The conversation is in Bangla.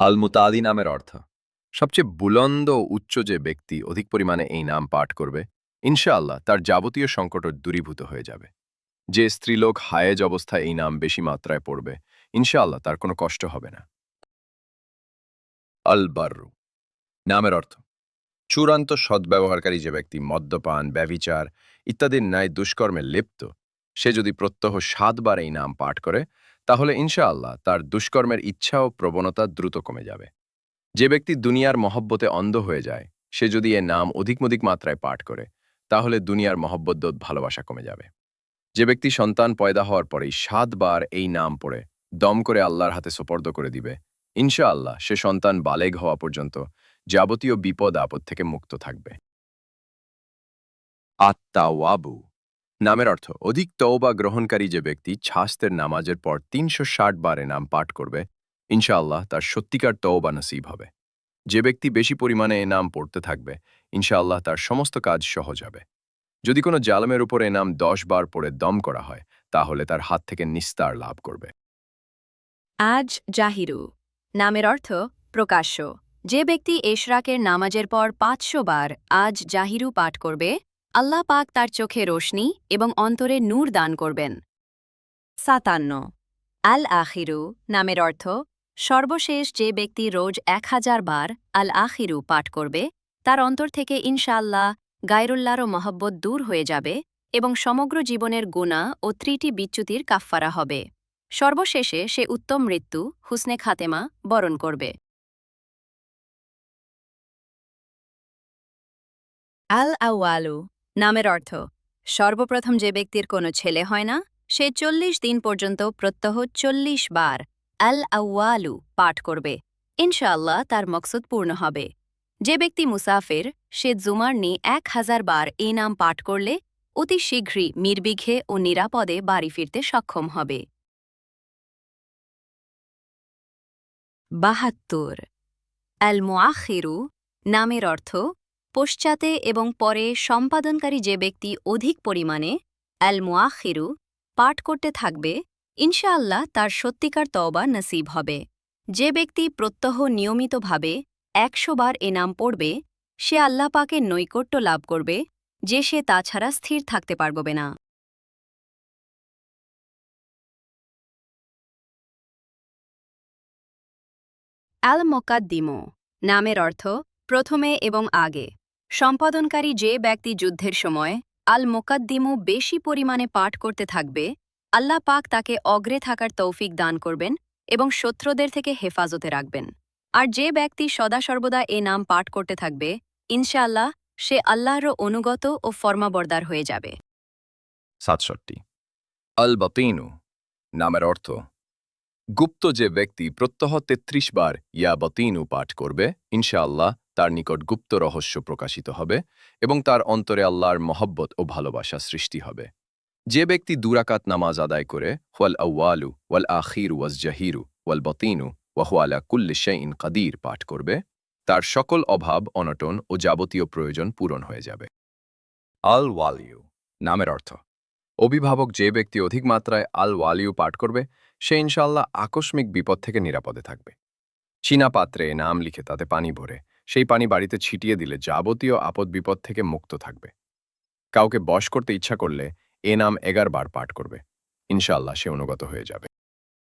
আল মুতাদি নামের অর্থ সবচেয়ে বুলন্দ ও উচ্চ যে ব্যক্তি অধিক পরিমাণে এই নাম পাঠ করবে ইনশাআল্লাহ তার যাবতীয় সংকট দূরীভূত হয়ে যাবে। যে স্ত্রীলোক হায়েজ অবস্থায় এই নাম বেশি মাত্রায় পড়বে ইনশাআল্লাহ তার কোনো কষ্ট হবে না। আল বাররু নামের অর্থ চূড়ান্ত সদ্ব্যবহারকারী যে ব্যক্তি মদ্যপান ব্যভিচার ইত্যাদির ন্যায় দুষ্কর্মে লিপ্ত সে যদি প্রত্যহ 7 বার এই নাম পাঠ করে তাহলে ইনশাআল্লাহ তার দুষ্কর্মের ইচ্ছা ও প্রবণতা দ্রুত কমে যাবে। যে ব্যক্তি দুনিয়ার মহব্বতে অন্ধ হয়ে যায় সে যদি এ নাম অধিকমধিক মাত্রায় পাঠ করে তাহলে দুনিয়ার মহব্বত ভালোবাসা কমে যাবে। যে ব্যক্তি সন্তান পয়দা হওয়ার পরেই 7 বার এই নাম পড়ে দম করে আল্লাহর হাতে সোপর্দ করে দিবে ইনশাআল্লাহ সে সন্তান বালেগ হওয়া পর্যন্ত যাবতীয় বিপদ আপদ থেকে মুক্ত থাকবে। আত্তাওয়াবু নামের অর্থ অধিক তওবা গ্রহণকারী যে ব্যক্তি ছাস্তের নামাজের পর 360 বারে নাম পাঠ করবে ইনশাআল্লাহ তার সত্যিকার তওবা নসিব হবে। যে ব্যক্তি বেশি পরিমাণে এ নাম পড়তে থাকবে ইনশাআল্লাহ তার সমস্ত কাজ সহজ হবে। যদি কোনো জালেমের উপর এ নাম 10 বার পড়ে দম করা হয় তাহলে তার হাত থেকে নিস্তার লাভ করবে। আজ জাহিরু নামের অর্থ প্রকাশ্য। যে ব্যক্তি এশরাকের নামাজের পর 500 বার আজ জাহিরু পাঠ করবে আল্লাহ পাক তার চোখে রোশনি এবং অন্তরে নূর দান করবেন। 57 আল আখিরু নামের অর্থ সর্বশেষ যে ব্যক্তি রোজ 1000 বার আল আখিরু পাঠ করবে তার অন্তর থেকে ইনশাআল্লাহ গায়রুল্লাহর মহব্বত দূর হয়ে যাবে এবং সমগ্র জীবনের গুনাহ ও ত্রুটি বিচ্যুতির কাফফারা হবে। সর্বশেষে সে উত্তম মৃত্যু হুসনে খাতেমা বরণ করবে। আল আউয়ালু নামের অর্থ সর্বপ্রথম যে ব্যক্তির কোনো ছেলে হয় না সে 40 দিন পর্যন্ত প্রত্যহ 40 বার আল আউয়ালু পাঠ করবে ইনশাআল্লাহ তার মকসুদ পূর্ণ হবে। যে ব্যক্তি মুসাফির সে জুমার নি 1000 বার এই নাম পাঠ করলে অতি শীঘ্রই নির্বিঘ্নে ও নিরাপদে বাড়ি ফিরতে সক্ষম হবে। 72 আল মুআখিরু নামের অর্থ পশ্চাতে এবং পরে সম্পাদনকারী যে ব্যক্তি অধিক পরিমাণে আল মুআখিরু পাঠ করতে থাকবে ইনশাআল্লাহ তার সত্যিকার তওবা নসিব হবে। যে ব্যক্তি প্রত্যহ নিয়মিতভাবে 100 বার এ নাম পড়বে সে আল্লাহ পাকের নৈকট্য লাভ করবে যে সে তাছাড়া স্থির থাকতে পারবে না। আল মোকাদ্দিমো নামের অর্থ প্রথমে এবং আগে। সম্পাদনকারী যে ব্যক্তি যুদ্ধের সময় আল মোকাদ্দিমো বেশি পরিমাণে পাঠ করতে থাকবে আল্লাহ পাক তাকে অগ্রে থাকার তৌফিক দান করবেন এবং শত্রুদের থেকে হেফাজতে রাখবেন। আর যে ব্যক্তি সদা সর্বদা এ নাম পাঠ করতে থাকবে ইনশাআল্লাহ সে আল্লাহর অনুগত ও ফরমাবরদার হয়ে যাবে। 67 আল বাতিনু নামের অর্থ গুপ্ত যে ব্যক্তি প্রত্যহ 33 বার ইয়া বাতিনু পাঠ করবে ইনশাআল্লাহ তার নিকট গুপ্ত রহস্য প্রকাশিত হবে এবং তার অন্তরে আল্লাহর মহব্বত ও ভালোবাসা সৃষ্টি হবে। যে ব্যক্তি দুরাকাত নামাজ আদায় করে ওয়াল আউয়ালু ওয়াল আখিরু ওয়াজ জাহিরু ওয়াল বাতিনু ওয়া হুয়া আলা কুল্লি শাইইন কাদির পাঠ করবে তার সকল অভাব অনটন ও যাবতীয় প্রয়োজন পূরণ হয়ে যাবে। আল ওয়ালিউ নামের অর্থ অভিভাবক যে ব্যক্তি অধিক মাত্রায় আল ওয়ালিউ পাঠ করবে সে ইনশাআল্লাহ আকস্মিক বিপদ থেকে নিরাপদে থাকবে। চীনা পাত্রে নাম লিখে তাতে পানি ভরে সেই পানি বাড়িতে ছিটিয়ে দিলে যাবতীয় আপদ বিপদ থেকে মুক্ত থাকবে। কাউকে বশ করতে ইচ্ছা করলে এ নাম 11 বার পাঠ করবে ইনশাআল্লাহ সে অনুগত হয়ে যাবে।